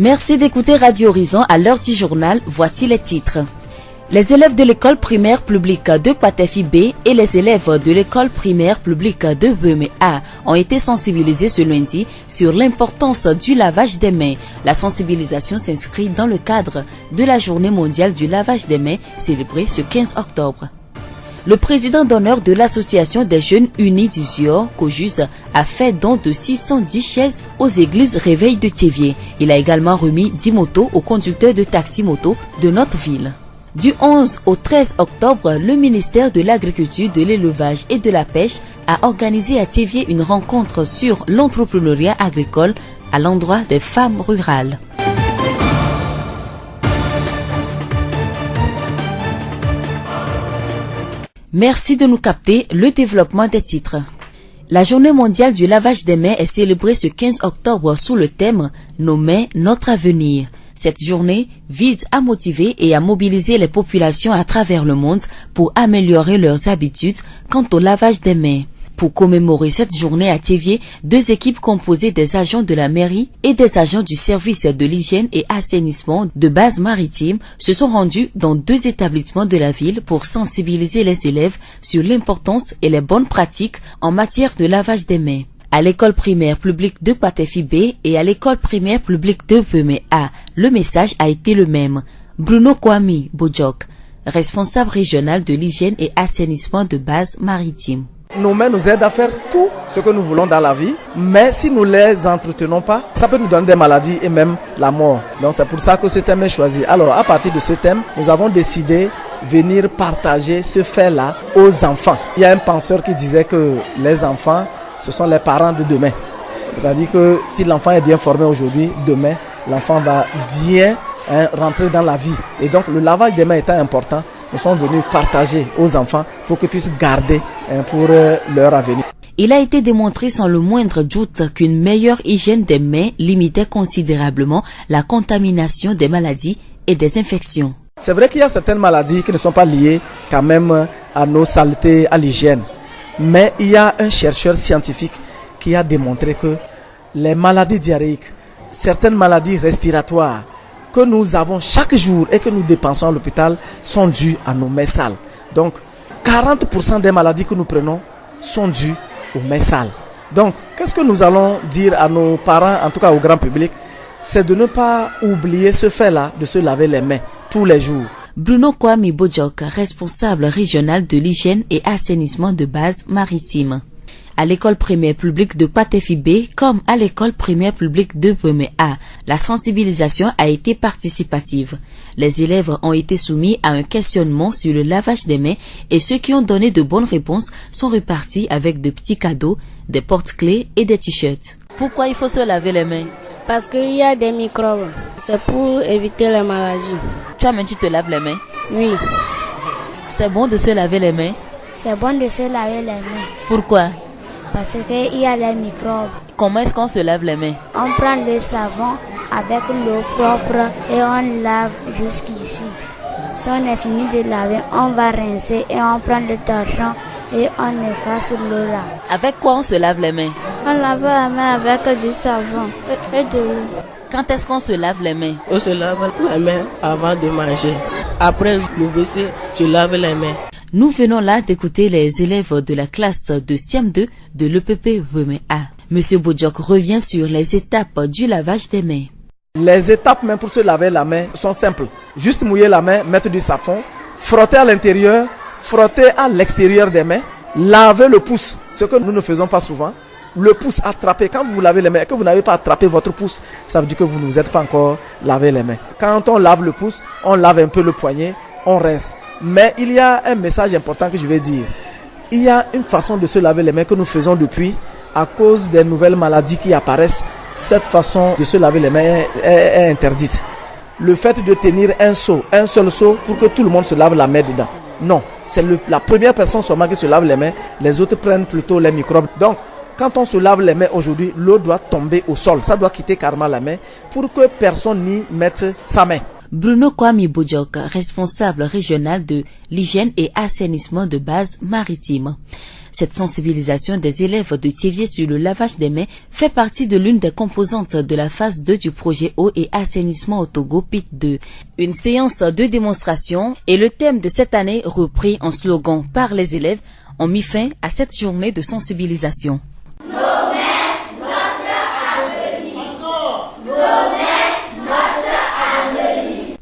Merci d'écouter Radio Horizon à l'heure du journal. Voici les titres. Les élèves de l'école primaire publique de Patefi B et les élèves de l'école primaire publique de Vemé A ont été sensibilisés ce lundi sur l'importance du lavage des mains. La sensibilisation s'inscrit dans le cadre de la journée mondiale du lavage des mains célébrée ce 15 octobre. Le président d'honneur de l'association des jeunes unis du Zior, Kojus, a fait don de 610 chaises aux églises Réveil de Théviers. Il a également remis 10 motos aux conducteurs de taxi-moto de notre ville. Du 11 au 13 octobre, le ministère de l'Agriculture, de l'Élevage et de la Pêche a organisé à Théviers une rencontre sur l'entrepreneuriat agricole à l'endroit des femmes rurales. Merci de nous capter le développement des titres. La journée mondiale du lavage des mains est célébrée ce 15 octobre sous le thème « Nos mains, notre avenir ». Cette journée vise à motiver et à mobiliser les populations à travers le monde pour améliorer leurs habitudes quant au lavage des mains. Pour commémorer cette journée à Théviers, 2 équipes composées des agents de la mairie et des agents du service de l'hygiène et assainissement de base maritime se sont rendus dans 2 établissements de la ville pour sensibiliser les élèves sur l'importance et les bonnes pratiques en matière de lavage des mains. À l'école primaire publique de Patefi B et à l'école primaire publique de Vemé A, le message a été le même. Bruno Kwame Bojok, responsable régional de l'hygiène et assainissement de base maritime. Nos mains nous aident à faire tout ce que nous voulons dans la vie, mais si nous ne les entretenons pas, ça peut nous donner des maladies et même la mort. Donc c'est pour ça que ce thème est choisi. Alors à partir de ce thème, nous avons décidé de venir partager ce fait-là aux enfants. Il y a un penseur qui disait que les enfants, ce sont les parents de demain. C'est-à-dire que si l'enfant est bien formé aujourd'hui, demain, l'enfant va bien rentrer dans la vie. Et donc le lavage des mains étant important, nous sommes venus partager aux enfants pour qu'ils puissent garder pour leur avenir. Il a été démontré sans le moindre doute qu'une meilleure hygiène des mains limitait considérablement la contamination des maladies et des infections. C'est vrai qu'il y a certaines maladies qui ne sont pas liées quand même à nos saletés, à l'hygiène. Mais il y a un chercheur scientifique qui a démontré que les maladies diarrhéiques, certaines maladies respiratoires que nous avons chaque jour et que nous dépensons à l'hôpital sont dues à nos mains sales. Donc, 40% des maladies que nous prenons sont dues aux mains sales. Donc, qu'est-ce que nous allons dire à nos parents, en tout cas au grand public, c'est de ne pas oublier ce fait-là, de se laver les mains tous les jours. Bruno Kwame Bojok, responsable régional de l'hygiène et assainissement de base maritime. À l'école primaire publique de Patefi B comme à l'école primaire publique de Vemé A, la sensibilisation a été participative. Les élèves ont été soumis à un questionnement sur le lavage des mains et ceux qui ont donné de bonnes réponses sont repartis avec de petits cadeaux, des porte-clés et des t-shirts. Pourquoi il faut se laver les mains? Parce qu'il y a des microbes. C'est pour éviter les maladies. Toi-même, tu te laves les mains? Oui. C'est bon de se laver les mains? C'est bon de se laver les mains. Pourquoi? Parce qu'il y a les microbes. Comment est-ce qu'on se lave les mains? On prend le savon avec l'eau propre et on lave jusqu'ici. Si on est fini de laver, on va rincer et on prend le torchon et on efface l'eau là. Avec quoi on se lave les mains? On lave la main avec du savon et de l'eau. Quand est-ce qu'on se lave les mains? On se lave les mains avant de manger. Après le WC, je lave les mains. Nous venons là d'écouter les élèves de la classe de CM2 de l'EPP Vemé A. Monsieur Bojok revient sur les étapes du lavage des mains. Les étapes même pour se laver la main sont simples. Juste mouiller la main, mettre du savon, frotter à l'intérieur, frotter à l'extérieur des mains, laver le pouce, ce que nous ne faisons pas souvent. Le pouce attrapé, quand vous lavez les mains et que vous n'avez pas attrapé votre pouce, ça veut dire que vous ne vous êtes pas encore lavé les mains. Quand on lave le pouce, on lave un peu le poignet, on rince. Mais il y a un message important que je vais dire. Il y a une façon de se laver les mains que nous faisons depuis à cause des nouvelles maladies qui apparaissent. Cette façon de se laver les mains est interdite. Le fait de tenir un seul seau pour que tout le monde se lave la main dedans. Non, c'est la première personne seulement qui se lave les mains. Les autres prennent plutôt les microbes. Donc, quand on se lave les mains aujourd'hui, l'eau doit tomber au sol. Ça doit quitter carrément la main pour que personne n'y mette sa main. Bruno Kwame Bojok, responsable régional de l'hygiène et assainissement de base maritime. Cette sensibilisation des élèves de Thiévié sur le lavage des mains fait partie de l'une des composantes de la phase 2 du projet eau et assainissement au Togo PIT 2. Une séance de démonstration et le thème de cette année repris en slogan par les élèves ont mis fin à cette journée de sensibilisation. Nos mains, notre avenir. Nos mains, notre avenir.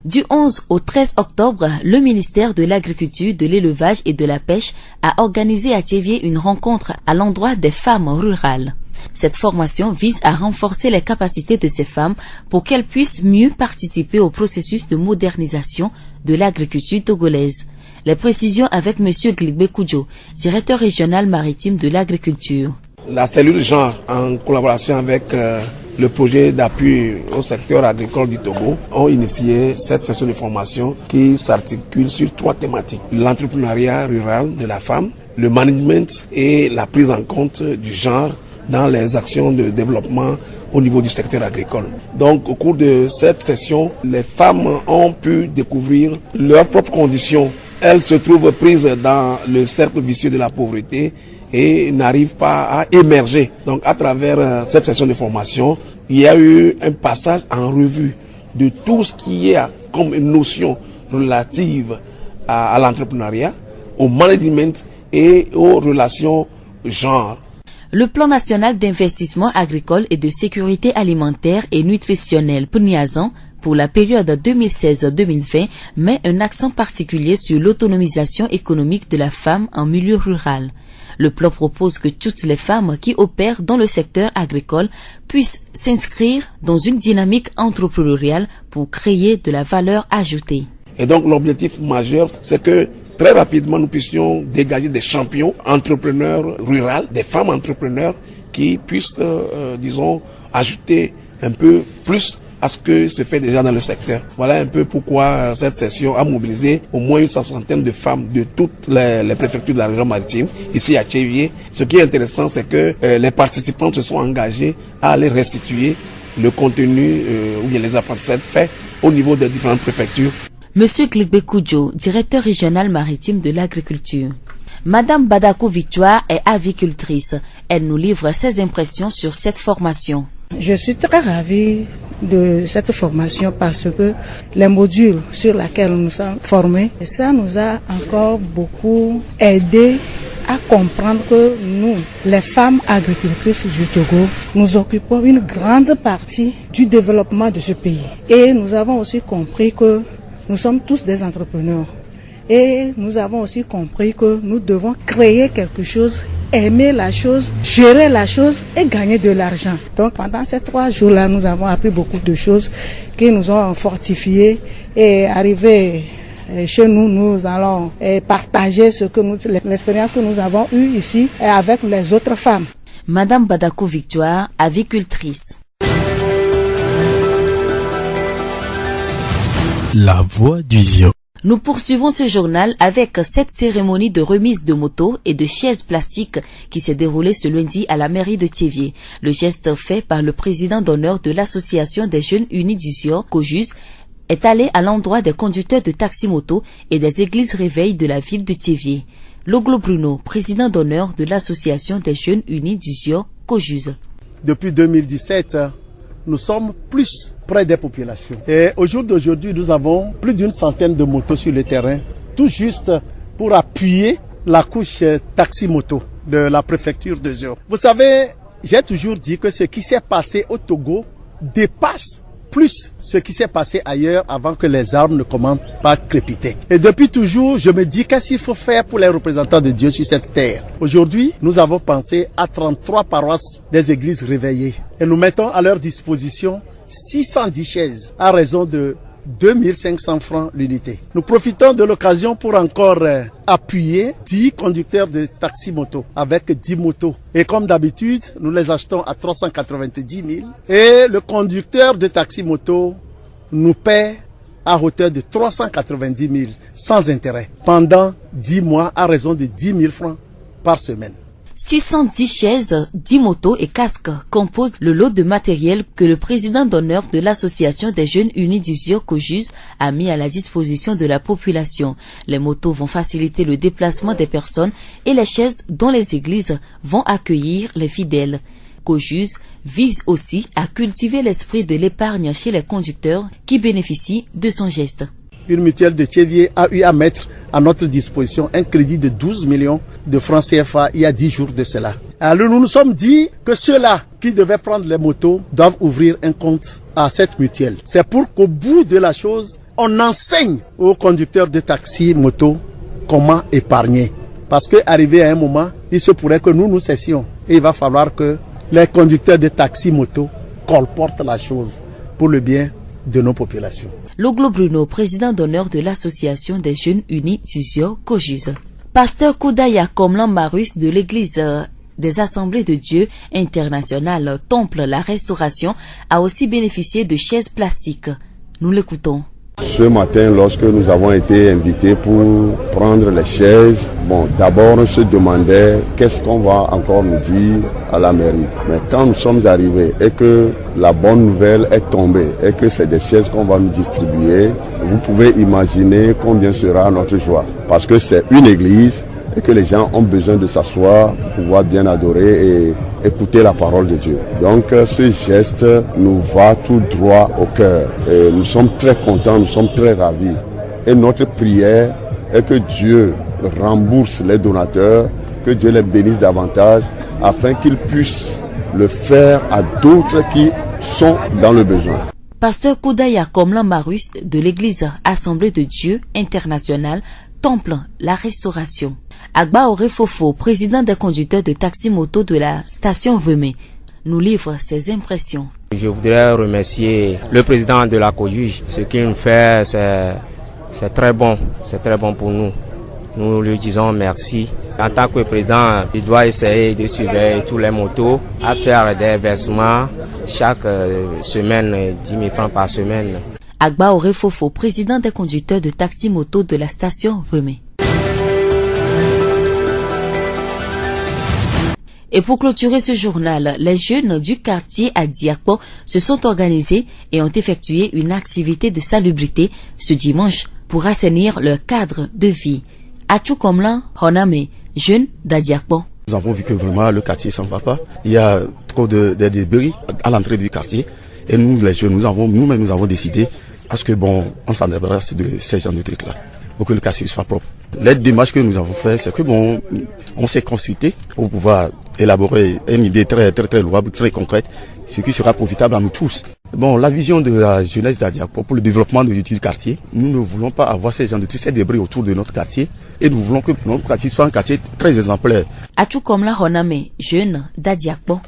Du 11 au 13 octobre, le ministère de l'Agriculture, de l'Élevage et de la Pêche a organisé à Thiévié une rencontre à l'endroit des femmes rurales. Cette formation vise à renforcer les capacités de ces femmes pour qu'elles puissent mieux participer au processus de modernisation de l'agriculture togolaise. Les précisions avec M. Gligbe Koudjo, directeur régional maritime de l'agriculture. La cellule genre, en collaboration avec le projet d'appui au secteur agricole du Togo, ont initié cette session de formation qui s'articule sur 3 thématiques. L'entrepreneuriat rural de la femme, le management et la prise en compte du genre dans les actions de développement au niveau du secteur agricole. Donc au cours de cette session, les femmes ont pu découvrir leurs propres conditions. Elles se trouvent prises dans le cercle vicieux de la pauvreté et n'arrivent pas à émerger. Donc à travers cette session de formation, il y a eu un passage en revue de tout ce qui est comme une notion relative à l'entrepreneuriat, au management et aux relations genre. Le plan national d'investissement agricole et de sécurité alimentaire et nutritionnelle PNIAZAN pour la période 2016-2020 met un accent particulier sur l'autonomisation économique de la femme en milieu rural. Le plan propose que toutes les femmes qui opèrent dans le secteur agricole puissent s'inscrire dans une dynamique entrepreneuriale pour créer de la valeur ajoutée. Et donc l'objectif majeur, c'est que très rapidement nous puissions dégager des champions entrepreneurs ruraux, des femmes entrepreneurs qui puissent, disons, ajouter un peu plus à ce que se fait déjà dans le secteur. Voilà un peu pourquoi cette session a mobilisé au moins une 60aine de femmes de toutes les préfectures de la région maritime, ici à Thiévié. Ce qui est intéressant, c'est que les participants se sont engagés à aller restituer le contenu ou bien les apprentissages faits au niveau des différentes préfectures. Monsieur Gligbe Koudjo, directeur régional maritime de l'agriculture. Madame Badakou Victoire est avicultrice. Elle nous livre ses impressions sur cette formation. Je suis très ravie de cette formation parce que les modules sur lesquels nous sommes formés, ça nous a encore beaucoup aidé à comprendre que nous, les femmes agricultrices du Togo, nous occupons une grande partie du développement de ce pays. Et nous avons aussi compris que nous sommes tous des entrepreneurs. Et nous avons aussi compris que nous devons créer quelque chose, aimer la chose, gérer la chose et gagner de l'argent. Donc pendant ces 3 jours-là, nous avons appris beaucoup de choses qui nous ont fortifiés et arrivé chez nous, nous allons partager l'expérience que nous avons eue ici avec les autres femmes. Madame Badakou Victoire, avicultrice. La voix du Zion. Nous poursuivons ce journal avec cette cérémonie de remise de motos et de chaises plastiques qui s'est déroulée ce lundi à la mairie de Thiévié. Le geste fait par le président d'honneur de l'association des jeunes unis du Zion, COJUS, est allé à l'endroit des conducteurs de taxi-moto et des églises réveil de la ville de Thiévié. Loglo Bruno, président d'honneur de l'association des jeunes unis du Zion, COJUS. Depuis 2017, nous sommes plus près des populations. Et au jour d'aujourd'hui, nous avons plus d'une centaine de motos sur le terrain, tout juste pour appuyer la couche taxi-moto de la préfecture de Zion. Vous savez, j'ai toujours dit que ce qui s'est passé au Togo dépasse plus ce qui s'est passé ailleurs avant que les arbres ne commencent pas à crépiter. Et depuis toujours, je me dis qu'est-ce qu'il faut faire pour les représentants de Dieu sur cette terre. Aujourd'hui, nous avons pensé à 33 paroisses des églises réveillées. Et nous mettons à leur disposition 610 chaises à raison de 2500 francs l'unité. Nous profitons de l'occasion pour encore appuyer 10 conducteurs de taxi-moto avec 10 motos. Et comme d'habitude, nous les achetons à 390 000. Et le conducteur de taxi-moto nous paie à hauteur de 390 000 sans intérêt pendant 10 mois à raison de 10 000 francs par semaine. 610 chaises, 10 motos et casques composent le lot de matériel que le président d'honneur de l'association des jeunes unis d'Uzio Kojus a mis à la disposition de la population. Les motos vont faciliter le déplacement des personnes et les chaises dont les églises vont accueillir les fidèles. Kojus vise aussi à cultiver l'esprit de l'épargne chez les conducteurs qui bénéficient de son geste. Une mutuelle de Tchévier a eu à mettre à notre disposition un crédit de 12 millions de francs CFA il y a 10 jours de cela. Alors nous nous sommes dit que ceux-là qui devaient prendre les motos doivent ouvrir un compte à cette mutuelle. C'est pour qu'au bout de la chose, on enseigne aux conducteurs de taxi, moto, comment épargner. Parce qu'arrivé à un moment, il se pourrait que nous cessions. Et il va falloir que les conducteurs de taxi, moto, colportent la chose pour le bien de nos populations. Loglo Bruno, président d'honneur de l'association des jeunes unis d'Uzio Kojus. Pasteur Koudaya Komlan Marus de l'église des Assemblées de Dieu internationales Temple la Restauration a aussi bénéficié de chaises plastiques. Nous l'écoutons. Ce matin, lorsque nous avons été invités pour prendre les chaises, d'abord on se demandait qu'est-ce qu'on va encore nous dire à la mairie. Mais quand nous sommes arrivés et que la bonne nouvelle est tombée et que c'est des chaises qu'on va nous distribuer, vous pouvez imaginer combien sera notre joie. Parce que c'est une église et que les gens ont besoin de s'asseoir pour pouvoir bien adorer et écouter la parole de Dieu. Donc ce geste nous va tout droit au cœur. Et nous sommes très contents, nous sommes très ravis. Et notre prière est que Dieu rembourse les donateurs, que Dieu les bénisse davantage, afin qu'ils puissent le faire à d'autres qui sont dans le besoin. Pasteur Koudaya Komlan Marus de l'église Assemblée de Dieu internationale Temple la Restauration. Agba Orefofo, président des conducteurs de taxi-moto de la station Vemé, nous livre ses impressions. Je voudrais remercier le président de la Kojus. Ce qu'il nous fait, c'est très bon. C'est très bon pour nous. Nous lui disons merci. En tant que président, il doit essayer de surveiller tous les motos, à faire des versements chaque semaine, 10 000 francs par semaine. Agba Orefofo, président des conducteurs de taxi-moto de la station Vemé. Et pour clôturer ce journal, les jeunes du quartier à Diakpo se sont organisés et ont effectué une activité de salubrité ce dimanche pour assainir leur cadre de vie. Achou Komlan Honame, jeune d'Adiakpo. Nous avons vu que vraiment le quartier s'en va pas. Il y a trop de débris à l'entrée du quartier. Et nous, les jeunes, nous-mêmes, nous avons décidé à ce que on s'en débarrasse de ces genres de trucs-là, pour que le quartier soit propre. Les démarches que nous avons fait, c'est que on s'est consulté pour pouvoir élaborer une idée très louable, très concrète, ce qui sera profitable à nous tous. La vision de la jeunesse d'Adiakpo pour le développement du quartier, nous ne voulons pas avoir ces gens de tous ces débris autour de notre quartier et nous voulons que notre quartier soit un quartier très exemplaire. Achou Komlan Honame, jeune d'Adiakpo.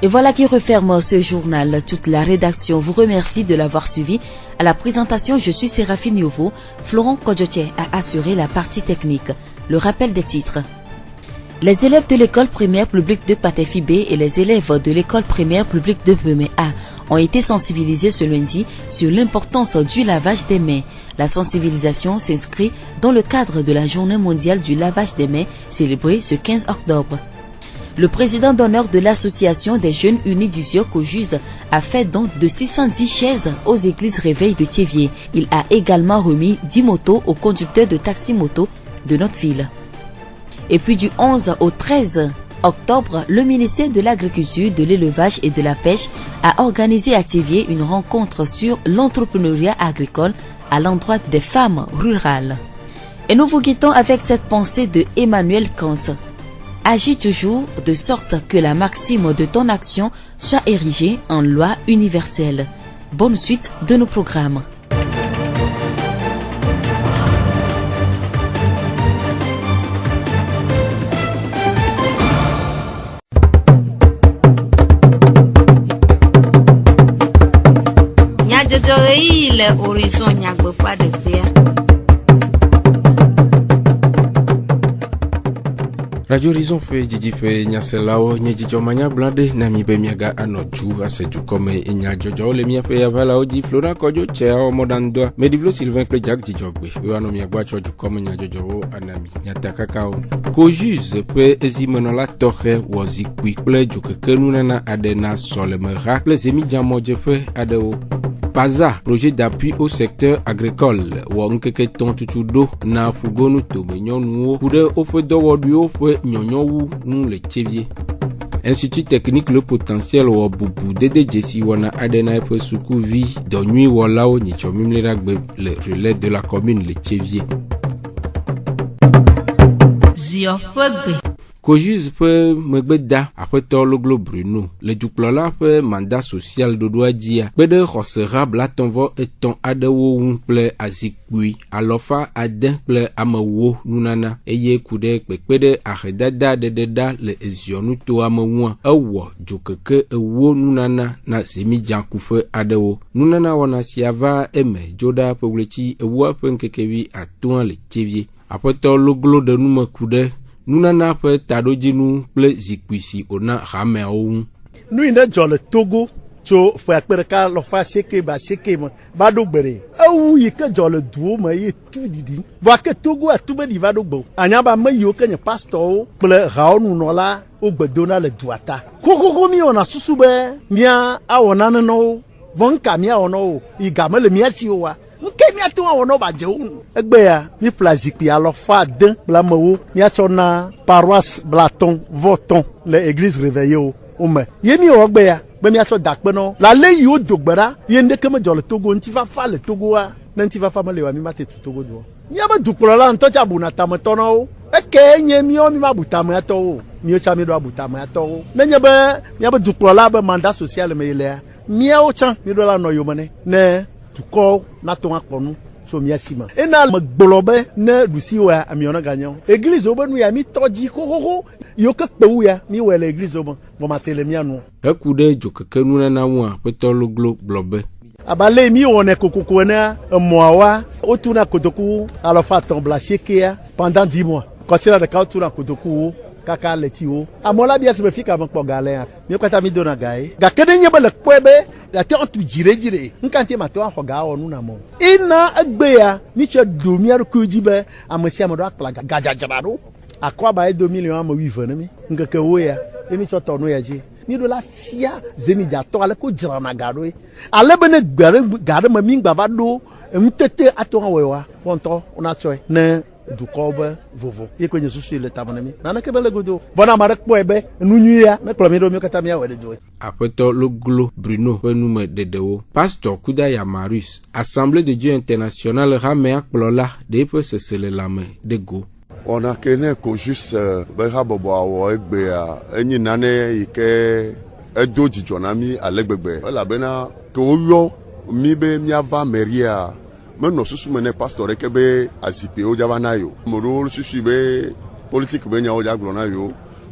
Et voilà qui referme ce journal. Toute la rédaction vous remercie de l'avoir suivi. À la présentation, je suis Séraphine Yovo. Florent Kodjotier a assuré la partie technique. Le rappel des titres. Les élèves de l'école primaire publique de Patefi B et les élèves de l'école primaire publique de Vemé A ont été sensibilisés ce lundi sur l'importance du lavage des mains. La sensibilisation s'inscrit dans le cadre de la Journée mondiale du lavage des mains célébrée ce 15 octobre. Le président d'honneur de l'association des jeunes unis d'Uzio Kojus a fait don de 610 chaises aux églises Réveil de Tchévier. Il a également remis 10 motos aux conducteurs de taxi-moto de notre ville. Et puis du 11 au 13 octobre, le ministère de l'Agriculture, de l'Élevage et de la Pêche a organisé à Tchévier une rencontre sur l'entrepreneuriat agricole à l'endroit des femmes rurales. Et nous vous quittons avec cette pensée de Emmanuel Kant. Agis toujours de sorte que la maxime de ton action soit érigée en loi universelle. Bonne suite de nos programmes. Radio Horizon fait Didi fait Nyaselao, Nyedjo Mania Blande, Nami Bemiaga Anoju, Aseju comme Enya Jojo, le mia fait Avala Odi, Flora Kojo, Chea, Modando, Medivlo Sylvain Plejak, Dijogbe, Uanomia Guacho, comme Nya Jojo, Anami, Nyata Kakao. Kojuse, Pe Ezimenola Torre, Wazi Quickle, Jukenunana Adena, Solemera, les Emidjamo Jefe, Adeo. PASA, projet d'appui au secteur agricole. Wankeke ton tutudo na fugonu tobenyon nuo. Poude ofe do waduo fe nyonyo wu nou le tchevier. Institut technique le potentiel wa bubu dede jesi wana adena efe suku vi donui walao ni chomim le ragbe le relais de la commune le tchevier. Zio Fogbe. Kojus peut me beda après le globe Bruno. Le duplola fait mandat social de doigt dia. Bede rosera blatonvo et ton adewo unple azikui. Alofa aden ple amawo nunana. Eye kude pekpede aredada de deda le ezionu to amawa. Ewo jokeke ewo nunana na semi jankufe adewo. Nunana wana siava eme joda poglechi ewo penkekevi atuan le tchevier. Après le globe de nume kude. Nous n'avons pas tadojinu ple zikwisi ona rameau. Nous ina jole Togo cho fa perka lo fa seke ba do gbere. Awu yike jole duo ma ye tu didi. Va ke Togo a tu be di va do gbo. Anya ba ma yo ke pastor ple rawo nu no la o gbedona le duata. Kokoko mi ona susu be mia awona no vonka mi awono igame le mia si wa. Nke mi atu awono ba je unu. Egbe ya mi plazikpi alofa den blamewo mi achona paroisse Blaton Voton le église réveillée o me. Yemi ogbe ya be mi acho dakpe no. La le yi o dogbara ye ndeke me jole Togo nti fa fa le Togo wa. Na nti fa fa male wa mi mate tu Togo do. Mi aba dukuro la nto cha buna tameto no o. Eke nye mi o mi ma butame ato o. Mi o cha mi do butame ato o. Na nye be mi aba dukuro la be mandat social me ile. Mi o cha mi do la no yo mane. Ne tukọ na to akponu so mi asima ena magbolobe na dusi wa amiona ganyo église obenu ya mi toji kokoko yo ke pewu ya mi wele église obo bo ma sele mi anu ekude jokeke nuna na wa petolo globe abale mi wona kokoko na moawa otuna kotoku alofa tombla shekea pendant 10 mois considère de quand touna kotoku kaka letiwo amola bia se me fika mo pogale mi kwata mi dona gai ga kede nye bele kwebe ga te on tu jire nkanti ma to an foga onu na mo ina agbe ya mi che do mi ar ko jibe amasi amado akla ga jajabaro akwa ba 2 millions am wi vene mi ngake wo ya e mi cho to no ya ji mi do la fia zemi ja to ale ko jira na gado ale bene gade ma mi ngba va do mtete ato an wewa wonto ona choy ne du kobe vovo ye ko nyesusu le tabanami nana kebele godo bona marek poebe nunyia na klomido mi kata mi awede do apeto le glo Bruno penume dedewo pasteur Kudaya Marius Assemblée de Dieu internationale ramea plola de pe se sele lame de go ona kene ko juste be habobo awo egbe a enyi nane ike edo jijonami alegbegbe la bena ko yo mi be mi ava meria Meno susu mene pasteur kebe azipe o javana yo. Moro susu be politique be nya o jaglona yo.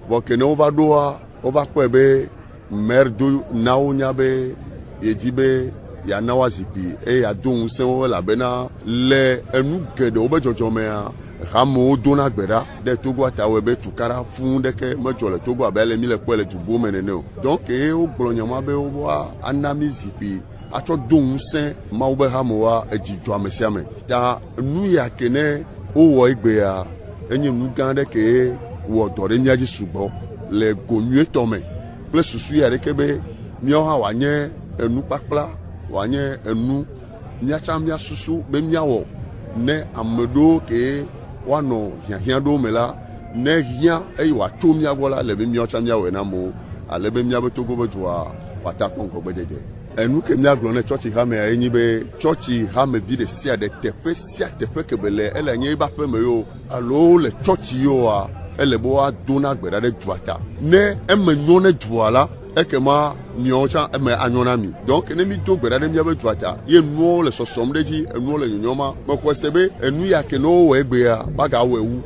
Bo kene o va doa o va kwebe maire do nawo nya be ejibe ya nawa zipi e ya don se o la bena le enu gede o be jojo me a ramo dona gbera de Togo atawe be tukara fun de ke mejo le Togo abele mi le kwele tubo menene o. Donc e o glonyama be o wa anami zipi acho don sen ma ube hamoa ejijwa mesiame ta nu ya kene o wo igbe ya enyi nu gande ke wo dore nyaji sugbo le gonue tome ple susu ya rekebe mi o ha wanye enu pakpla wanye enu nyacha mia susu be miawo ne amedo ke wano hian do mela ne hian e wa to mia gola le be mi o cha mia we na mo ale be mia be Togo be twa wata konko bedede enu ke mia glone church hame ya enyi be church hame vide sia de tepe kebele ele nye ba pe me yo alo le church yo a ele bo a dona gbera de duata ne emenyo ne duala ekema nyocha eme anyona mi donc ne mi do gbera de mi be duata ye nu le sosom de ji enu le nyoma mako sebe enu ya ke no we gbe ya baga wewu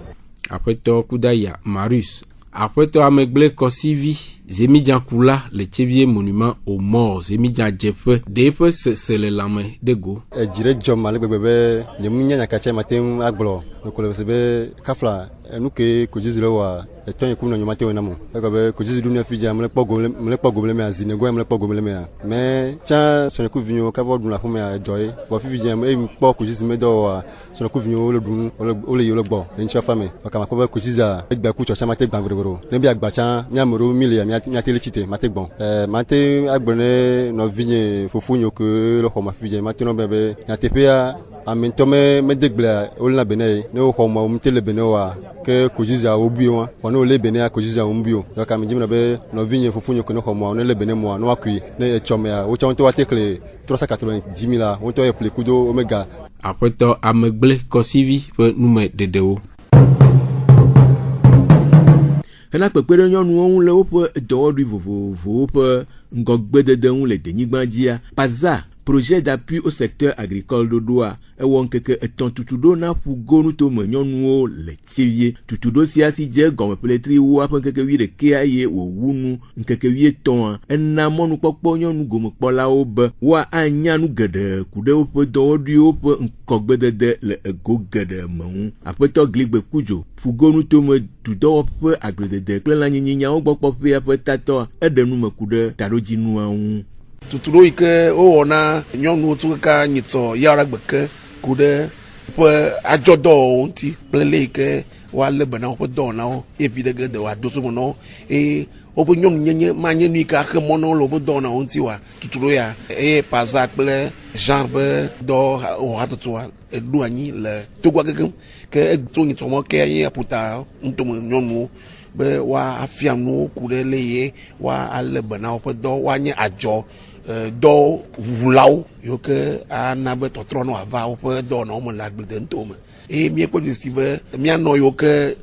apeto Kudaya Marius apeto amegle kosivi Zemidian Kula, le Tchevier monument aux morts, Zemidian Jefe, Depe c'est le lame de go. Jire Jom, le bébé, le Mounia Nakache matin à Glo, ko le sebe kafla nous que jizi le wa eton yiku na nyomate wona mo ko be ko jizi dunia fija me le pogom le me azine go me le pogom le me mais cha so ne ku vinyo ka bo dun la fo me joy bo fi fija me po ko jizi me do wa so ne ku vinyo le dun o le yo le gbo en cha fame o ka ma ko be ko jizi a gba ku cho cha mate gba gboro ne bi agba cha mi amoro mili mi atele chite mate gbon mate agbone no vinye fofunyo ko le ko ma fija mate no be ya tepia amin tome me degla olna benay ne ko ma umtele benewa ke kojiza obiwa wono le benaya kojiza umbio ka mi jimna be no vinye fofunyo ko no ko ma no le benemo no akui ne chome ya o chonto watekle 390,000 o to e ple kudo omega après to amegle ko sivi pe nume dedewo hena pepere nyɔnu ohun le woƒe dɔwɔɖui vovovowo ƒe ŋgɔgbedede ŋu le denyigbadia paza projet d'appui au secteur agricole dodoa ewɔ nkeke etɔn tutuɖo na ƒugo nutome nyɔnuwo le Tievie tutuɖo sia si dze gɔmepletri wo aƒe nkeke 11 eye wòwu nu nkeke 13 ena mɔnukpɔkpɔ nyɔnu gomekpɔlawo be woanya nu geɖe ku ɖe woƒe dɔwɔɖuiwo ƒe ŋkɔgbedede le ego geɖe me ŋu. Aƒetɔ Gligbe Kudzo ƒugo nutome dudɔwɔƒe agbledede kple lãnyinyawo gbɔ kpɔƒea ƒe tatɔ eɖe nume ku ɖe taɖodzinua ŋu. Tutuɖo yi ke wowɔna nyɔnuwo tu ka nyitɔ yara gbeke ku ɖe ƒe adzɔdɔwɔwo ŋuti kple le yi ke woalé be na woƒe dɔwɔnawo eye vi ɖe ge de wòado so me na wo eye woƒe nyɔnunyenye manye nu yi ke axe mɔ na wo le woƒe dɔwɔnawo ŋuti wa tutuɖo ya eye paza kple genre ƒe dɔ wɔhatɔtɔa eɖo anyi le togoa gegem ke eto nyitɔ mɔ ke anye aƒuta ŋutome nyɔnuwo be woafia nuwo ku ɖe le ye woalé be na woƒe dɔ woanye adzɔ dɔ wulawo yiwo ke ana be tɔtrɔ no ava woƒe dɔwɔnawo me le agbledenuto me eye míekpɔ dzesi be míanɔ yiwo ke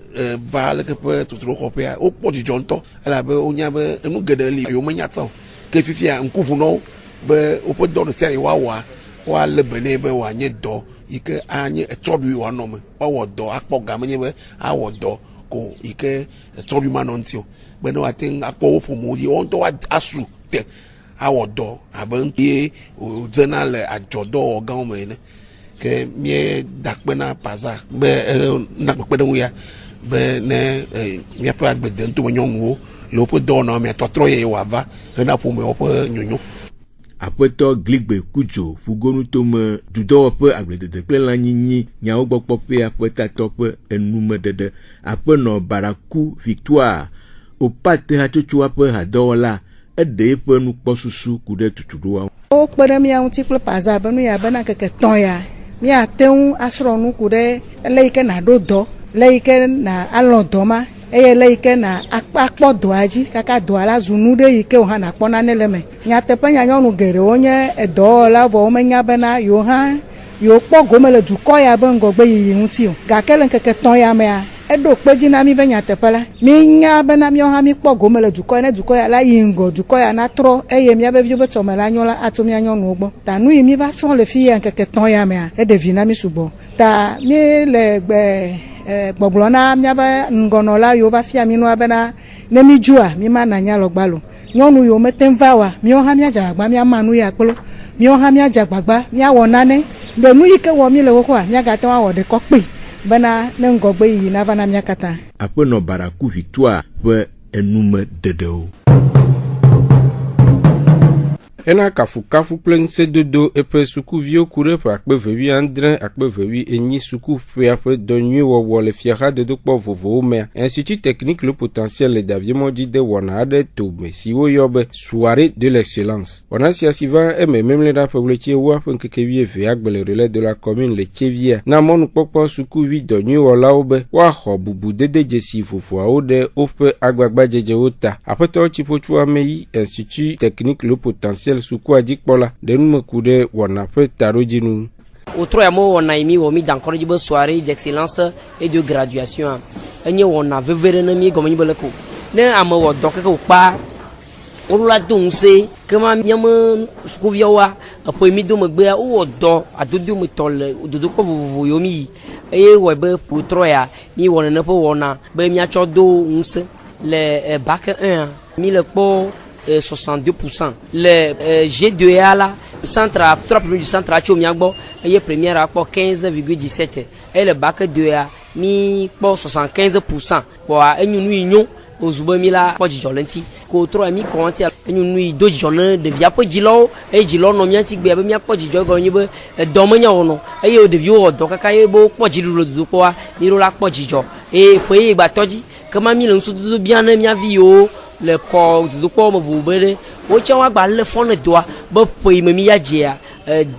va leke ƒe tutuɖoxɔƒea wokpɔ dzidzɔ ŋutɔ elabe wonya be enu geɖe li yiwo menya ta o ke fifia ŋkuʋunɔwo be woƒe dɔ ɖe sia ɖe woawɔa woalé be nɛ be wòanye dɔ yi ke anye etrɔɖui wòanɔ me woawɔ dɔ akpɔ game nye be awɔ dɔ ko yi ke etrɔɖui manɔ ŋuti o be ne woate ŋu akpɔ wo ƒomewo dzi wo ŋutɔ asu te awɔ dɔ abe ŋutie wòdzena le adzɔdɔwɔ gãwo me ene ke míeda kpe na paza be na kpekpeɖeŋu ya be ne míaƒe agbledeŋutome nyɔnuwo le woƒe dɔwɔnawo mea tɔtrɔ ye wòava hena ƒomewo ƒe nyonyo. Aƒetɔ Gligbe Kudzo ƒugonutome dudɔwɔƒe agbledede kple lãnyinyi nyawo gbɔ kpɔƒea ƒe tatɔ ƒe enumeɖeɖe aƒenɔ Baraku Victoire Opate hatsotsoa ƒe hadɔwɔla eɖe eƒe nukpɔsusu ku ɖe tutuɖoa. Wokpe ɖe mía ŋuti kple paza be nu ya bena keke tɔn ya míate ŋu asrɔ̃ nu ku ɖe ele yi ke naɖo dɔ le yi ke na alɔ dɔ ma eye le yi ke na akpɔ dɔa dzi kaka dɔa la zu nu ɖe yi ke wòhã nakpɔ nane le me. Nyateƒe nyɔnu geɖewo nye edɔwɔla vɔ womenya bena yewo hã yewo kpɔ gome le dukɔ ya be ŋgɔgbe yiyi ŋuti o gake le nkeke tɔn ya mea eɖo kpedzi na mi be nyateƒe la míenya bena míawo hã míkpɔ gome le dukɔ ya ne dukɔ ya la yi ŋgɔ dukɔ ya natrɔ eye míabe viwo be tsɔme la nyo la atso mía nyɔnuwo gbɔ ta nu yi mi va srɔ̃ le fi ya nkeke tɔn ya mea eɖevi na mi sugbɔ ta mi le gbɔgblɔ na míabe ŋgɔnɔla yiwo va fia mi nua bena ne mi dzua mi ma na nya lɔgbalo nyɔnu yiwo mete ŋu va wa míawo hã míadze agbagba míama nu ya kplo míawo hã míadze agbagba míawɔ nane ɖe nu yi ke wɔ mi le wo xɔa míagate ŋu awɔ ɖe kɔkpe bena ne ŋgɔgbe yiyi nava na mía katã. Aƒenɔ Baraku Victoire ƒe enumeɖeɖewo. Ena kafukafu kple ŋusẽdodo eƒe sukuviwo ku ɖe ƒe 2019 sukuƒea ƒe dɔ nyui wɔwɔ le fiaxadodokpɔ vovowo mea. Institut technique le potentiel le Daviemɔdzi de wɔna aɖe tome si woyɔ be soirée de l'excellence. Wɔna sia si va eme memle ɖa ƒe ɣleti ewoa ƒe ŋkeke 12 agbe le relais de la commune le Tievia na mɔnukpɔkpɔ sukuvi dɔ nyui wɔlawo be woaxɔ bubudede dzesi vovoawo ɖe woƒe agbagbadzedzewo ta. Aƒetɔ Tsiƒotsu Ameyi Institut technique le potentiel sukua dzikpɔla ɖe nume ku ɖe wɔna ƒe taɖodzinu. Wòtrɔ ya mo wɔna yi mi wɔ mi dankɔɖedzi be soirée d'excellence et de graduation enye wɔna veve ɖe ne mi gɔme nyi be le ko ne ame wɔ dɔ keke wòkpa wolo la do ŋusẽ kema míame sukuviawoa eƒe mi do megbea wowɔ dɔ adodo me tɔ le dodokpɔ vovovo yiwo mi yi eye wɔe be wòtrɔ ya mi wɔ nene ƒe wɔna be míatsɔ do ŋusẽ le bac 1 mi le kpɔ 62%. Le G2A là, centre 3 premiers du centre à Chomiagbo, et première à 15,17. et le bac 2 a mi pour 75%. Pour une nuit aux Zubamila, pas de jolenti. Contre ami commenté une nuit de journée de via pas Gilo et Gilo non miantique bien bien pas de jogo domania ono et de vieux donc kayebo pas de do quoi ni la pas de jo et puis batoji comment mi l'on de bien mia vio le corps de quoi me vous bere o chawa ba le fond de doigt ba puis me mia dia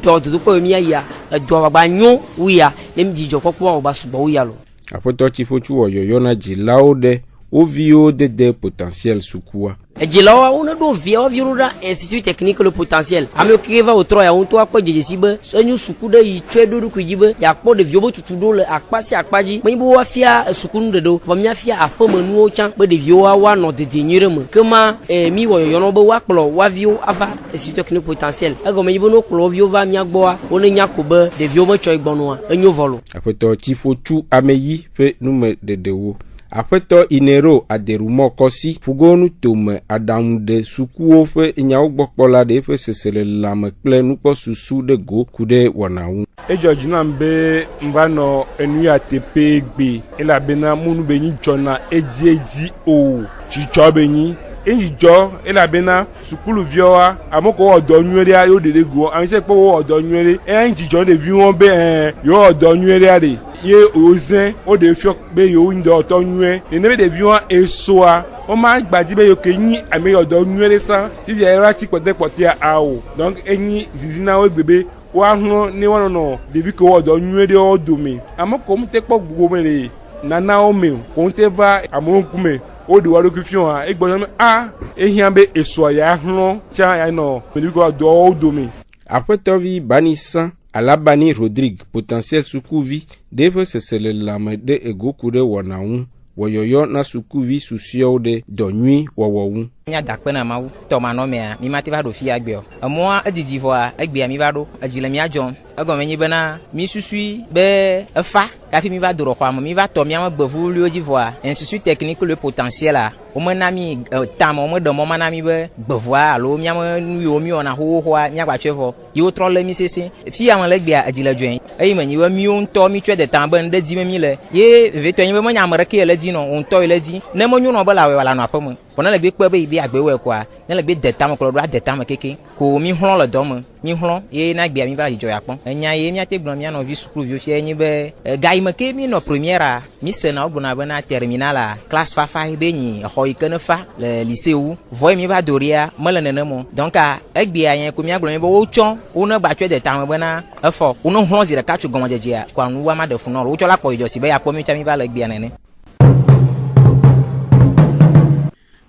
do de quoi mia ya do ba nyo wiya nem di jo ko ba suba wiya lo apoto chifochu oyoyo na Gilao de ovio de potentiel sukua Jilawa una do via viruda institut technique le potentiel ame kiva otro ya unto akwa jejesibe sanyu sukuda yi twedo ku jibe ya kpo de viobo tutudo le akpasi akpaji mbo wa fia sukunu do vamia fia apomanu o chan be de viowa wa no de nyirem kema mi wo yono be wa kplo wa vio ava institut technique potentiel ago me yibo no kplo vio va mia gbo oni nya ko be de viobo choi gbonu enyo volo apeto tifo tu ameyi fe nume dedewo apeto inero aderumo kosi fugonu tome adamu de sukuo fe inyawo gbokpola de fe sesele lame kple nupo susu de go kude wanawu ejoji na mbe mbano enu ya tepe gbe ela bena munu benyi jona eji o chicho benyi enjijo ela bena sukulu vioa amoko odo nwere ayo dede go ami se pe odo nwere enjijo de vi won be yo odo nwere ade ye ozen o de fio be yo ndo oto nwe ne de vi won esoa o ma gbaji be yo keyin ami odo nwere san ti je ra ti pote a o donc enyi zizina o gbebe wa hun ni won no de vi ko odo nwere o do mi amoko mu te po gbogbo mere nana o me ko te va amonkume o de waro kifion ha egbon a ehian be eso ya hun cha ya no me ko do o do mi apetovi banisan Alabani Rodrigue potentiel sukuvi deve sesele lame de egoku de wanawu woyoyo na sukuvi susio de donui wowowu nya dakpe na mawu to mano me mi mati va do fi agbe o mo adidi vo agbe mi va do ajile mi ajon agome nyi bena mi susui be fa ka fi mi va do ro kwa mi va to mi am gbevu li oji vo institut technique le potentiel a o mo na mi tam o mo do mo na mi be gbevu alo mi am yo mi ona ho mi agba chevo yo tro le mi sese fi am le gbe ajile join eyi me nyi we mi on to mi twe de tam ben de di mi le ye ve to nyi be mo nya amreke le di no on to le di ne mo nyu no bala we wala no apamu pona le gbe pe be agbe we kwa ne le gbe de tam ko do de tam keke ko mi hlon le do mo mi hlon ye na gbe mi va ijo ya pon enya ye mi ate gbon mi na vi school vi fie nyi be gai me ke mi no première mi se na ogbona be na terminala classe fa be nyi ho ikene fa le lycée ou voy mi va doria mele nene mo donc a egbe ayen ko mi agbon mi be wo chon wo na gba twe de tam be na efo wo no hlon zire ka chu gon jeje a kwa nu wa ma de fu no wo chola po ijo si be ya po mi cha mi va le gbe nene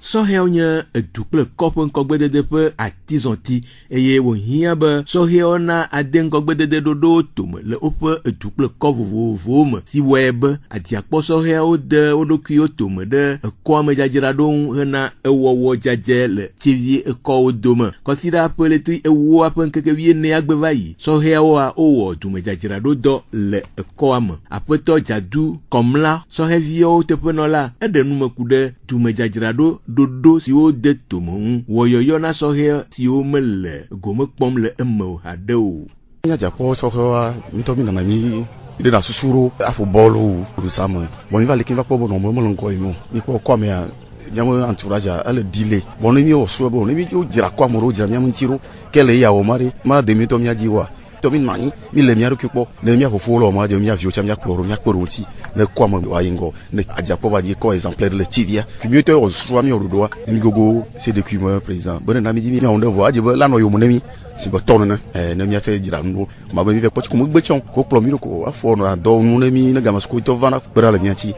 sɔhɛwo nye edu kple kɔƒe ŋkɔgbedede ƒe atizɔti eye wòhiã be sɔhɛwo na ade ŋkɔgbedede ɖoɖowo tome le woƒe edu kple kɔ vovovowo me si wɔe be adiakpɔ sɔhɛwo de wo ɖokuiwo tome ɖe ekɔa me dzadzraɖo ŋu hena ewɔwɔ dzadze le tsevi ekɔwo dome kɔsiɖa ƒe letri ewoa ƒe ŋkeke wiene agbe va yi sɔhɛwoa wowɔ dumedzadzraɖo dɔ le ekɔa me aƒetɔ dzadu kɔmla sɔhɛviwo teƒenɔla eɖe numeku ɖe dumedzadzraɖo ɖoɖo siwo de tome ŋu wɔyɔyɔ na sɔhɛ siwo mele gome kpɔm le eme o haɖe o. Nyadzakpɔ sɔhɛwa mitɔ mi nana mi de na susuro afɔ bɔlu rusame bon mi va le kin va kpɔ bɔ nɔmɔ mele ŋkɔ yi mo mi kpɔ kɔmea nyame entourage ele dile bon ne mi o so bon ne mi jo dzra kɔ amoro dzra mi ntiro kele ya o mari ma de mi to mi adzi wa to mi nani mi le mi aɖo kpɔ le mi afofo lo ma de mi avio cha mi akpɔ mi akpɔ ŋuti le kɔ ame wa yingo ne adiakpɔ ba di kɔ exemplaire le tivia mi to o so mi o doa mi gogo c'est depuis moi président bon na mi di mi on devo adje la no yo mo ne mi si bo ton na ne mi ate dzra no ma ba mi ve kpɔ ko mo gbechon ko kpɔ mi ko afɔ no do no ne mi na gama sko to vana bra le mi ati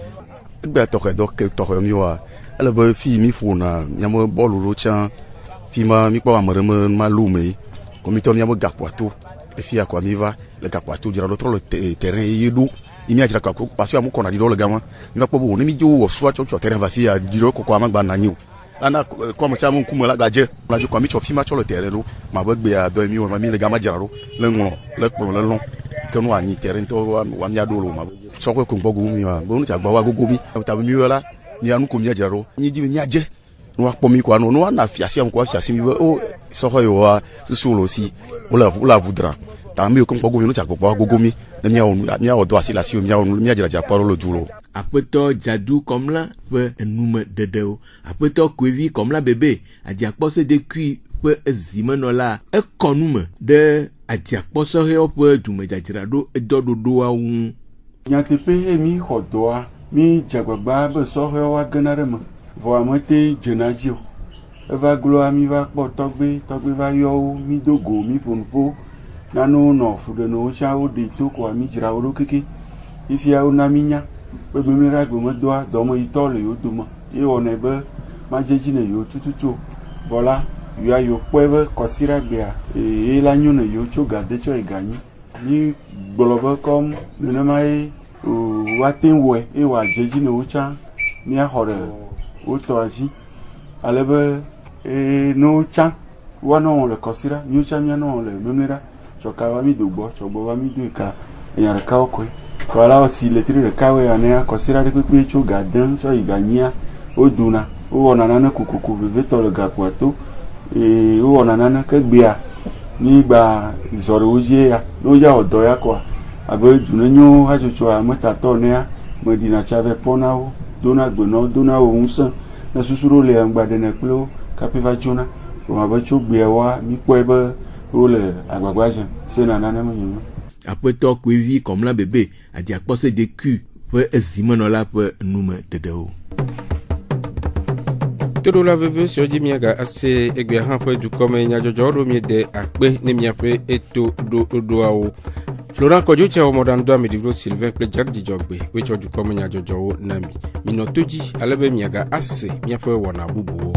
gbe to ko do ke to ko mi wa ele be fi mi fo na nyamo bɔlu ro cha fi ma mi kpɔ amere ma lume ko mi to mi abo gakwato e fi akwa mi va le gakwato dzra do tro le terrain yedo imi ajira kwa parce que amukona di do le gama mi va kpɔ bo ne mi jo wo so cho terrain va fi a di do ko amagba na nyi o ana ko mo cha mo kuma la gaje la jo kwa mi cho fi ma cho le terrain do ma ba gbe a do mi o ma mi le gama dzra do le nglo le kpɔ le long ke no ani terrain to wa mi ado lo ma so ko ngbogu mi wa bo no cha gba wa gogo mi ta mi wala ni anu ko mi dzra do ni di mi aje no wa kpɔ mi kwa no na fiasi am ko fiasi mi o so ko yo wa susu lo si o la voudra ta mi ko gogo mi no cha popo gogo mi na mi a odo asila si mi a mi a jira parole duro. Apetɔ Jadou comme la ƒe enume dedewo, apetɔ Kwevi comme la bébé adiakpɔse de kui ƒe ezimenɔla ekɔ nume ɖe adiakpɔsɔhewo ƒe dumedzadzraɖo edɔɖoɖoawo ŋu. Nyateƒe mi xɔ dɔa mi dzegbagba be sɔhewo agena ɖe me vɔ amete dzena dzi o. Eva gblɔa mi va kpɔ tɔgbe va yɔ wo mi do go mi ƒonuƒo nanewo nɔ fuɖenowo tsã wo ɖe to koa mi dzra wo ɖo keke ifia wo na mi nya be memlera gbemedoa dɔmeyitɔ le yewo dome ye wɔnɛ be madzedzi ne yewo tututu vɔ la yoa yewo kpɔe be kɔsira gbea ye la nyo ne yewo tso gade tsɔ yi ganyi mi gblɔ be kɔm nenema ye woate wɔe ye wòadzedzi ne wo tsã miaxɔ ɖe wo tɔa dzi ale be ne wo tsã woanɔ le kɔsira mi wo tsã mianɔ le memlera tsɔka va mi do gbɔ tsɔgbɔ va mi do yi ka enya ɖekawo koe. Voilà si le tri de kawe ane kɔsira de kpekpe tso gadin tsɔ yi ganyia wo duna wo wɔna nane kokoko vevetɔ le gakpoa to wo wɔna nane ke gbea ni gba zɔ ɖe wo dzi ya ne wodza wɔ dɔ ya kɔa abe dunenyo hatsotsoa metatɔ nea me ɖina tsa ve kpɔna wo dona gbe na wo dona wo ŋusẽ ne susu ɖo le ŋgba ɖene kple wo kapi va dzona wɔm abe tso gbea woa mi kpɔe be wo le agbagba dzem se na nane me nyonyo. Apetɔ Kwevi comme la bébé adiakpɔse de kui ƒe ezimenɔla ƒe nume dedewo. Todo la veve sur dzi miaga ase egbea hã ƒe dukɔme nyadzɔdzɔ ɖo mie de akpe ne miaƒe eto ɖoɖoawo. Florent Kɔdzo tse wɔmɔɖaŋudɔ Amedivlo Sylvain kple Jack Dzidzɔgbe woetsɔ dukɔme nyadzɔdzɔwo na mi. Minɔ to dzi ale be miaga ase miaƒe wɔna bubuwo.